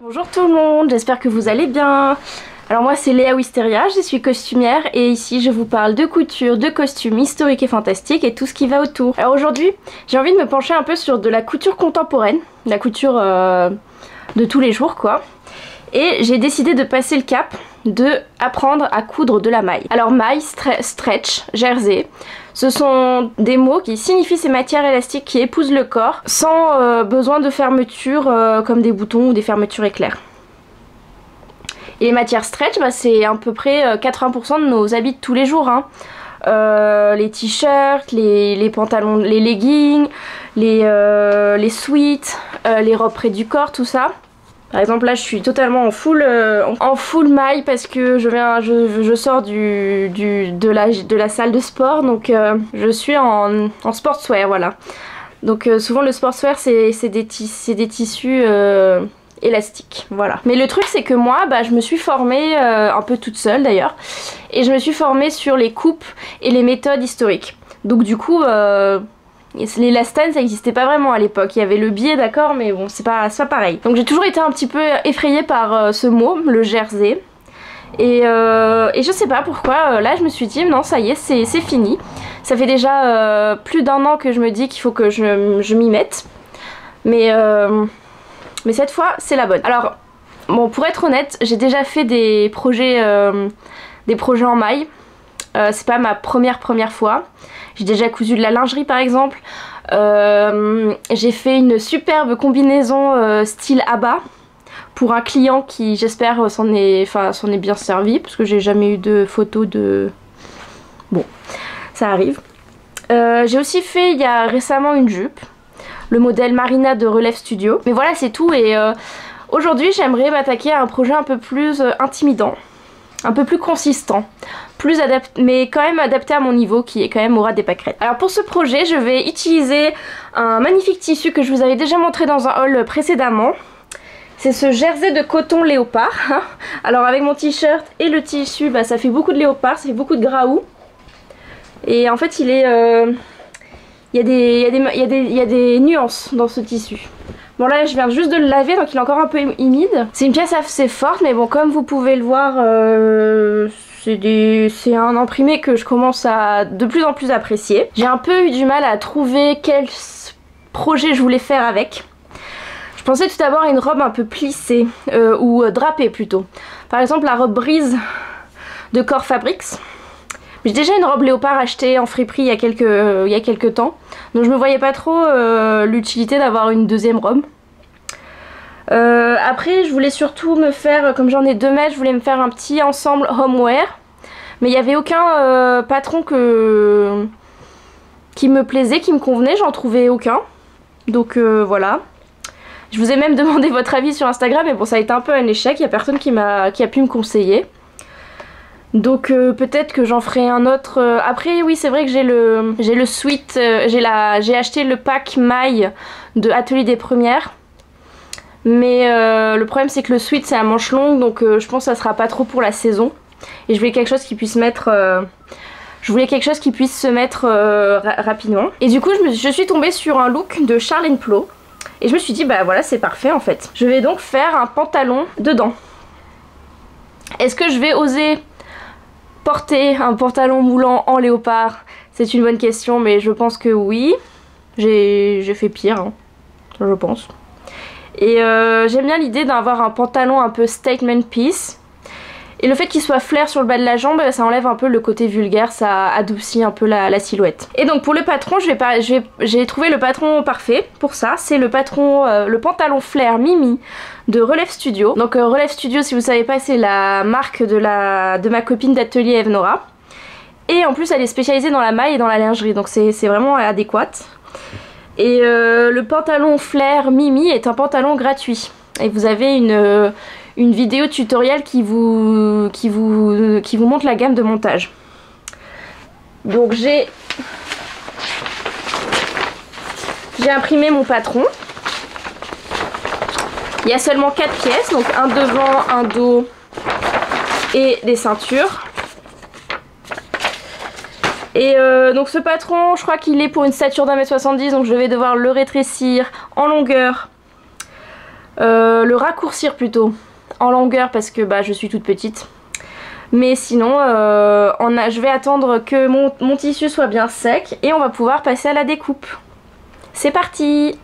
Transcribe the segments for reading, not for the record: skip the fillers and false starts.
Bonjour tout le monde, j'espère que vous allez bien. Alors moi c'est Léa Wisteria, je suis costumière et ici je vous parle de couture, de costumes historiques et fantastiques et tout ce qui va autour. Alors aujourd'hui j'ai envie de me pencher un peu sur de la couture contemporaine, la couture de tous les jours quoi. Et j'ai décidé de passer le cap de apprendre à coudre de la maille. Alors maille, stretch, jersey, ce sont des mots qui signifient ces matières élastiques qui épousent le corps sans besoin de fermeture comme des boutons ou des fermetures éclairs. Et les matières stretch, bah, c'est à peu près 80% de nos habits de tous les jours. Hein. Les t-shirts, les pantalons, les leggings, les sweats, les robes près du corps, tout ça. Par exemple là je suis totalement en full maille parce que je sors de la salle de sport, donc je suis en sportswear, voilà. Donc souvent le sportswear c'est des tissus élastiques, voilà. Mais le truc c'est que moi bah, je me suis formée un peu toute seule d'ailleurs, et je me suis formée sur les coupes et les méthodes historiques. Donc du coup l'élastane ça n'existait pas vraiment à l'époque, il y avait le biais d'accord mais bon c'est pas pareil. Donc j'ai toujours été un petit peu effrayée par ce mot, le jersey. Et je sais pas pourquoi, là je me suis dit non ça y est c'est fini. Ça fait déjà plus d'un an que je me dis qu'il faut que je m'y mette. Mais cette fois c'est la bonne. Alors bon pour être honnête j'ai déjà fait des projets en maille. C'est pas ma première fois. J'ai déjà cousu de la lingerie par exemple. J'ai fait une superbe combinaison style Abba pour un client qui j'espère s'en est bien servi parce que j'ai jamais eu de photo de... Bon, ça arrive. J'ai aussi fait il y a récemment une jupe, le modèle Marina de Relève Studio. Mais voilà c'est tout et aujourd'hui j'aimerais m'attaquer à un projet un peu plus intimidant, un peu plus consistant, mais quand même adapté à mon niveau qui est quand même aura des pâquerettes. Alors pour ce projet je vais utiliser un magnifique tissu que je vous avais déjà montré dans un haul précédemment. C'est ce jersey de coton léopard. Alors avec mon t-shirt et le tissu bah, ça fait beaucoup de léopard, ça fait beaucoup de graoux. Et en fait il y a des nuances dans ce tissu. Bon là je viens juste de le laver donc il est encore un peu humide. C'est une pièce assez forte mais bon comme vous pouvez le voir c'est un imprimé que je commence à de plus en plus apprécier. J'ai un peu eu du mal à trouver quel projet je voulais faire avec. Je pensais tout d'abord à une robe un peu plissée ou drapée plutôt. Par exemple la robe brise de Core Fabrics. J'ai déjà une robe léopard achetée en friperie il y a quelques temps. Donc je me voyais pas trop l'utilité d'avoir une deuxième robe. Après je voulais surtout me faire, comme j'en ai 2 mètres, je voulais me faire un petit ensemble homeware. Mais il n'y avait aucun patron qui me plaisait, qui me convenait, j'en trouvais aucun. Donc voilà. Je vous ai même demandé votre avis sur Instagram mais bon ça a été un peu un échec, il n'y a personne qui a pu me conseiller. Donc peut-être que j'en ferai un autre. Après oui c'est vrai que j'ai le suite, j'ai acheté le pack maille de Atelier des Premières. Mais le problème c'est que le sweat c'est à manche longue donc je pense que ça sera pas trop pour la saison. Et je voulais quelque chose qui puisse mettre... se mettre rapidement. Et du coup je suis tombée sur un look de Charles & Plo. Et je me suis dit bah voilà c'est parfait en fait. Je vais donc faire un pantalon dedans. Est-ce que je vais oser porter un pantalon moulant en léopard? C'est une bonne question mais je pense que oui. J'ai fait pire hein, je pense. Et j'aime bien l'idée d'avoir un pantalon un peu statement piece. Et le fait qu'il soit flair sur le bas de la jambe, ça enlève un peu le côté vulgaire, ça adoucit un peu la silhouette. Et donc pour le patron, j'ai trouvé le patron parfait pour ça. C'est le pantalon flair Mimi de Relève Studio. Donc Relève Studio, si vous savez pas, c'est la marque de ma copine d'atelier Evnora. Et en plus elle est spécialisée dans la maille et dans la lingerie, donc c'est vraiment adéquat. Et le pantalon flair Mimi est un pantalon gratuit. Et vous avez une vidéo tutoriel qui vous montre la gamme de montage. Donc j'ai imprimé mon patron. Il y a seulement 4 pièces, donc un devant, un dos et des ceintures. Et donc ce patron, je crois qu'il est pour une stature d'1m70, donc je vais devoir le rétrécir en longueur Le raccourcir plutôt en longueur parce que bah, je suis toute petite. Mais sinon, je vais attendre que mon tissu soit bien sec et on va pouvoir passer à la découpe. C'est parti!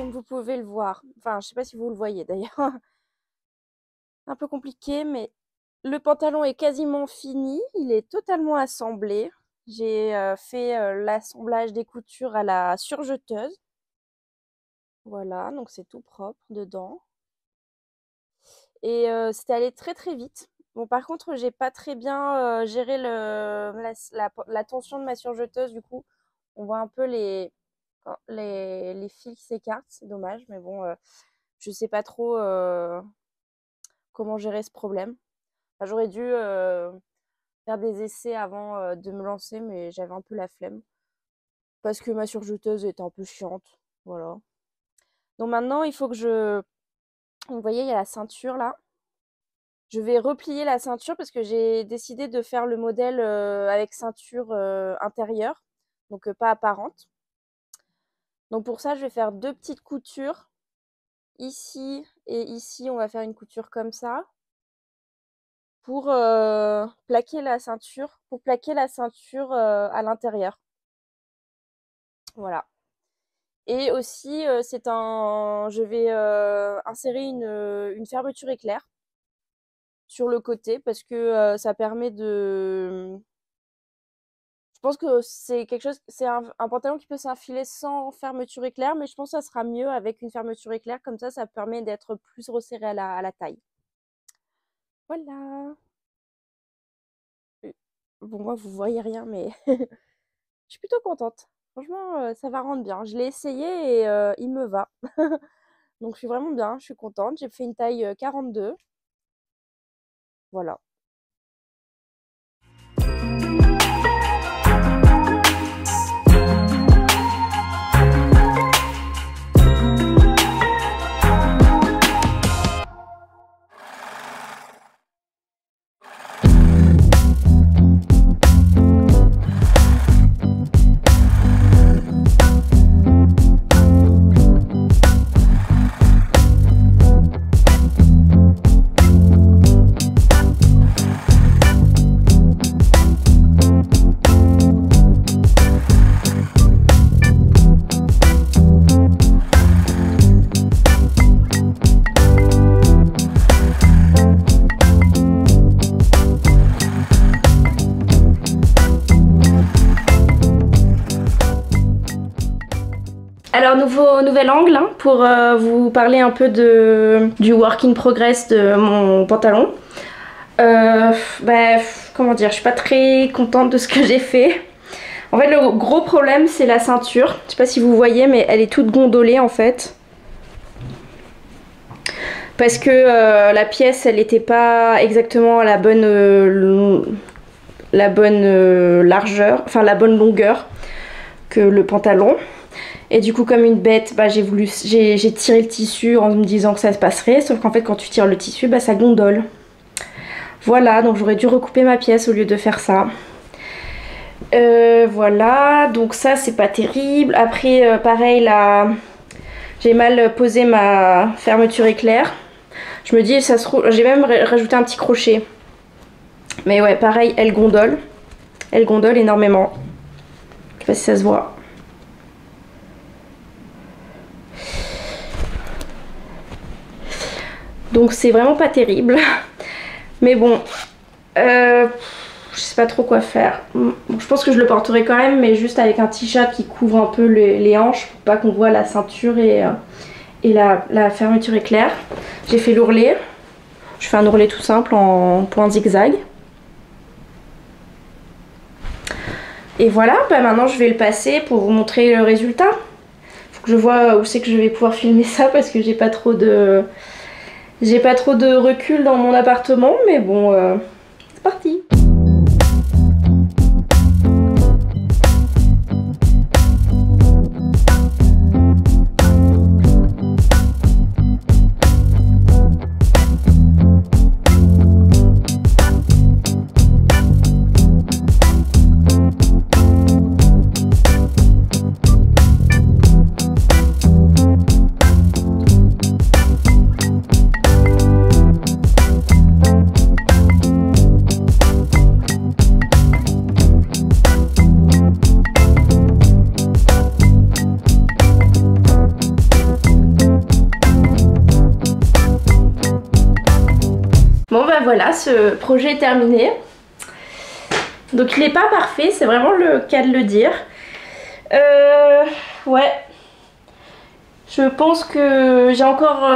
Vous pouvez le voir, enfin je sais pas si vous le voyez d'ailleurs, un peu compliqué, mais le pantalon est quasiment fini, il est totalement assemblé. J'ai fait l'assemblage des coutures à la surjeteuse. Voilà, donc c'est tout propre dedans. Et c'était allé très très vite. Bon, par contre, j'ai pas très bien géré la tension de ma surjeteuse, du coup, on voit un peu les fils qui s'écartent, c'est dommage, mais bon, je sais pas trop comment gérer ce problème. Enfin, j'aurais dû faire des essais avant de me lancer, mais j'avais un peu la flemme parce que ma surjeteuse était un peu chiante. Voilà. Donc maintenant, il faut que vous voyez, il y a la ceinture là. Je vais replier la ceinture parce que j'ai décidé de faire le modèle avec ceinture intérieure, donc pas apparente. Donc pour ça, je vais faire 2 petites coutures. Ici et ici, on va faire une couture comme ça. Pour plaquer la ceinture, à l'intérieur. Voilà. Et aussi, je vais insérer une fermeture éclair sur le côté parce que ça permet de. Je pense que c'est quelque chose, c'est un pantalon qui peut s'enfiler sans fermeture éclair, mais je pense que ça sera mieux avec une fermeture éclair, comme ça permet d'être plus resserré à la taille. Voilà. Bon, moi, vous voyez rien, mais je suis plutôt contente. Franchement, ça va rendre bien. Je l'ai essayé et il me va. Donc, je suis vraiment bien, je suis contente. J'ai fait une taille 42. Voilà. Alors nouvel angle hein, pour vous parler un peu du work in progress de mon pantalon. Comment dire, je suis pas très contente de ce que j'ai fait. En fait le gros problème c'est la ceinture. Je sais pas si vous voyez mais elle est toute gondolée en fait. Parce que la pièce elle n'était pas exactement à la bonne largeur, enfin la bonne longueur que le pantalon. Et du coup comme une bête, bah, j'ai tiré le tissu en me disant que ça se passerait. Sauf qu'en fait quand tu tires le tissu, bah, ça gondole. Voilà, donc j'aurais dû recouper ma pièce au lieu de faire ça. Voilà, donc ça c'est pas terrible. Après pareil là, j'ai mal posé ma fermeture éclair. Je me dis, ça se trouve, j'ai même rajouté un petit crochet. Mais ouais, pareil, elle gondole. Elle gondole énormément. Je sais pas si ça se voit. Donc c'est vraiment pas terrible. Mais bon, je sais pas trop quoi faire. Bon, je pense que je le porterai quand même, mais juste avec un t-shirt qui couvre un peu les hanches pour pas qu'on voit la ceinture et la fermeture éclair. J'ai fait l'ourlet. Je fais un ourlet tout simple en point zigzag. Et voilà, bah maintenant je vais le passer pour vous montrer le résultat. Faut que je vois où c'est que je vais pouvoir filmer ça parce que j'ai pas trop de recul dans mon appartement, mais bon, c'est parti. Bon bah voilà, ce projet est terminé. Donc il n'est pas parfait, c'est vraiment le cas de le dire. Ouais. Je pense que j'ai encore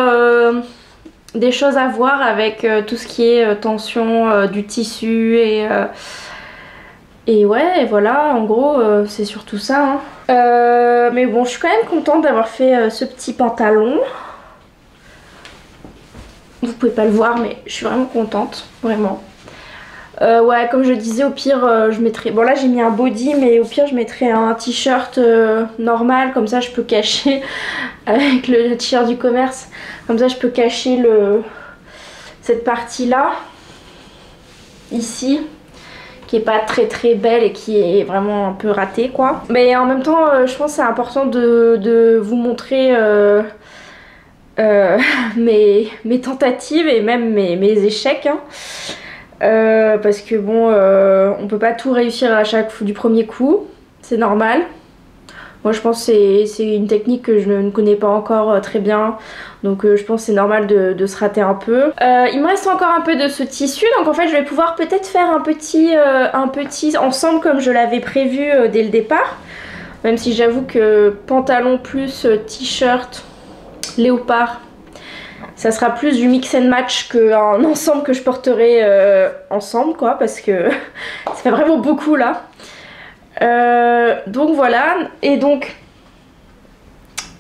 des choses à voir avec tout ce qui est tension du tissu et ouais, voilà, en gros, c'est surtout ça. Hein. Mais bon, je suis quand même contente d'avoir fait ce petit pantalon. Vous pouvez pas le voir mais je suis vraiment contente, vraiment. Ouais, comme je disais, au pire je mettrais... Bon là j'ai mis un body mais au pire je mettrais un t-shirt normal, comme ça je peux cacher avec le t-shirt du commerce. Comme ça je peux cacher cette partie là, ici, qui est pas très belle et qui est vraiment un peu ratée quoi. Mais en même temps je pense que c'est important de vous montrer... mes tentatives et même mes échecs hein. Parce que bon on peut pas tout réussir à chaque fois du premier coup, c'est normal. Moi je pense que c'est une technique que je ne connais pas encore très bien, donc je pense que c'est normal de se rater un peu. Il me reste encore un peu de ce tissu, donc en fait je vais pouvoir peut-être faire un petit ensemble comme je l'avais prévu dès le départ, même si j'avoue que pantalon plus t-shirt léopard, ça sera plus du mix and match qu'un ensemble que je porterai ensemble quoi, parce que ça fait vraiment beaucoup là. Donc voilà, et donc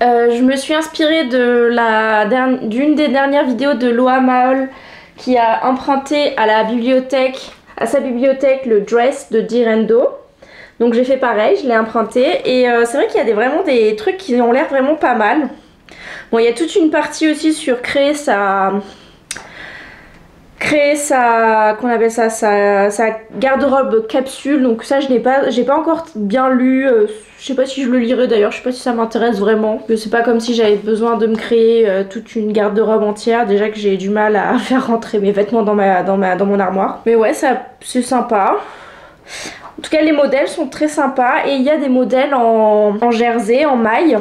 je me suis inspirée d'une des dernières vidéos de Loa Mahol qui a emprunté à sa bibliothèque le dress de Direndo. Donc j'ai fait pareil, je l'ai emprunté et c'est vrai qu'il y a vraiment des trucs qui ont l'air vraiment pas mal. Bon, il y a toute une partie aussi sur créer sa qu'on appelle ça, sa garde-robe capsule. Donc ça j'ai pas encore bien lu, je sais pas si je le lirai d'ailleurs, je sais pas si ça m'intéresse vraiment. C'est pas comme si j'avais besoin de me créer toute une garde-robe entière, déjà que j'ai du mal à faire rentrer mes vêtements dans mon armoire. Mais ouais, c'est sympa. En tout cas les modèles sont très sympas et il y a des modèles en jersey, en maille,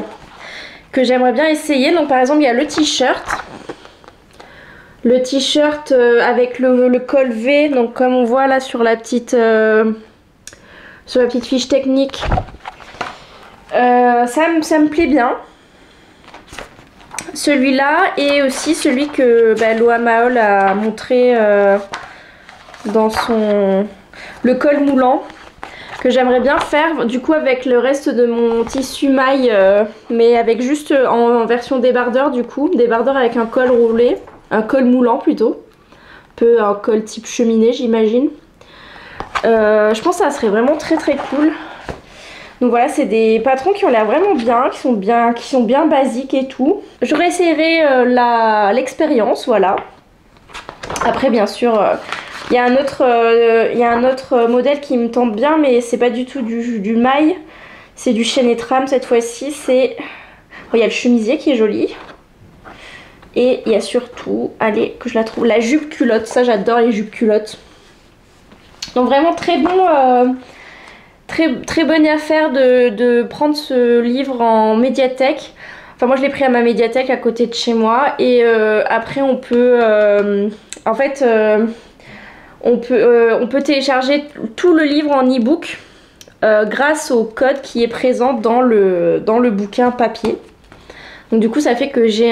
que j'aimerais bien essayer. Donc par exemple il y a le t-shirt avec le col V, donc comme on voit là sur la petite fiche technique, Ça me plaît bien. Celui-là et aussi celui que Loa Mahol a montré dans le col moulant, que j'aimerais bien faire du coup avec le reste de mon tissu maille, mais avec juste en version débardeur, du coup débardeur avec un col roulé, un col moulant plutôt, un peu un col type cheminée j'imagine. Je pense que ça serait vraiment très cool. Donc voilà, c'est des patrons qui ont l'air vraiment bien, qui sont bien basiques et tout. Je réessayerai l'expérience, voilà. Après bien sûr, il y a un autre modèle qui me tente bien, mais c'est pas du tout du maille. C'est du chaîne et trame cette fois-ci. Il y a le chemisier qui est joli. Et il y a surtout, allez, que je la trouve, la jupe culotte. Ça j'adore les jupes culottes. Donc vraiment très bon... Très bonne affaire de prendre ce livre en médiathèque. Enfin moi je l'ai pris à ma médiathèque à côté de chez moi. Et après on peut... on peut télécharger tout le livre en e-book grâce au code qui est présent dans le bouquin papier. Donc du coup ça fait que j'ai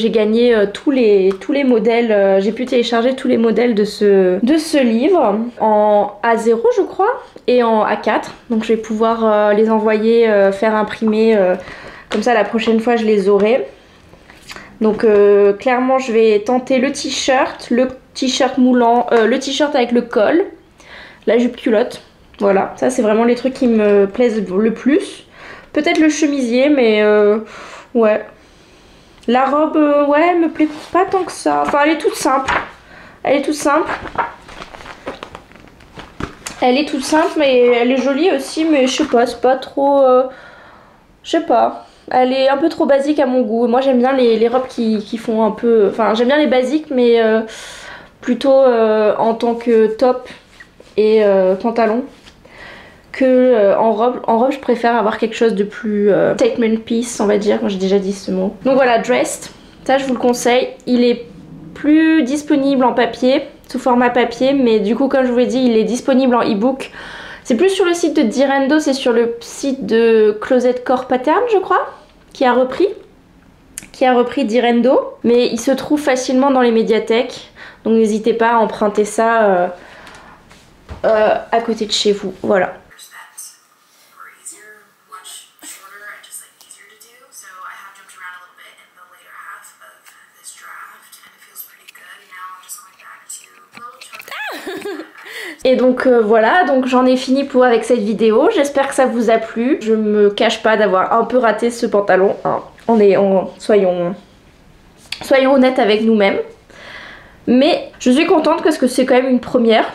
gagné tous les modèles, j'ai pu télécharger tous les modèles de ce livre en A0 je crois et en A4. Donc je vais pouvoir les envoyer, faire imprimer, comme ça la prochaine fois je les aurai. Donc clairement je vais tenter le t-shirt moulant, le t-shirt avec le col, la jupe culotte. Voilà, ça c'est vraiment les trucs qui me plaisent le plus. Peut-être le chemisier mais... ouais. La robe, ouais, elle me plaît pas tant que ça. Enfin, elle est toute simple. Elle est toute simple. Elle est toute simple, mais elle est jolie aussi. Mais je sais pas, c'est pas trop... je sais pas. Elle est un peu trop basique à mon goût. Moi, j'aime bien les robes qui font un peu... Enfin, j'aime bien les basiques, mais plutôt en tant que top et pantalon. En robe je préfère avoir quelque chose de plus statement piece on va dire, moi j'ai déjà dit ce mot. Donc voilà, Dressed, ça je vous le conseille, il est plus disponible en papier, sous format papier, mais du coup comme je vous l'ai dit il est disponible en e-book. C'est plus sur le site de Direndo, c'est sur le site de Closet Core Pattern je crois, qui a repris Direndo, mais il se trouve facilement dans les médiathèques, donc n'hésitez pas à emprunter ça à côté de chez vous, voilà. Et donc voilà, donc j'en ai fini avec cette vidéo, j'espère que ça vous a plu. Je me cache pas d'avoir un peu raté ce pantalon, hein. Soyons honnêtes avec nous-mêmes. Mais je suis contente parce que c'est quand même une première.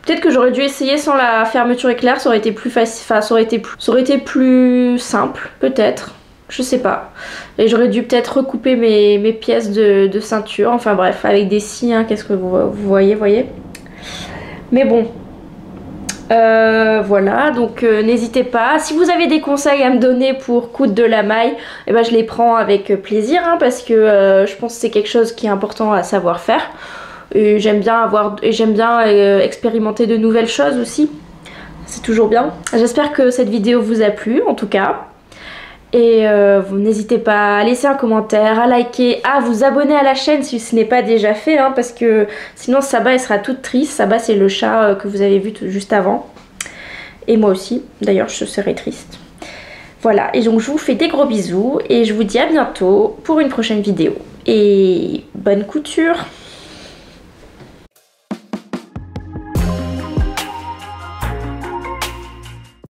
Peut-être que j'aurais dû essayer sans la fermeture éclair, ça aurait été plus facile, enfin ça aurait été plus simple, peut-être. Je sais pas. Et j'aurais dû peut-être recouper mes pièces de ceinture, enfin bref, avec des scies, hein, qu'est-ce que vous voyez. Mais bon, voilà, donc n'hésitez pas. Si vous avez des conseils à me donner pour coudre de la maille, eh ben, je les prends avec plaisir, hein, parce que je pense que c'est quelque chose qui est important à savoir faire. Et j'aime bien expérimenter de nouvelles choses aussi. C'est toujours bien. J'espère que cette vidéo vous a plu, en tout cas. Et vous n'hésitez pas à laisser un commentaire, à liker, à vous abonner à la chaîne si ce n'est pas déjà fait, hein, parce que sinon Saba elle sera toute triste. Saba c'est le chat que vous avez vu juste avant. Et moi aussi, d'ailleurs je serai triste. Voilà, et donc je vous fais des gros bisous et je vous dis à bientôt pour une prochaine vidéo. Et bonne couture!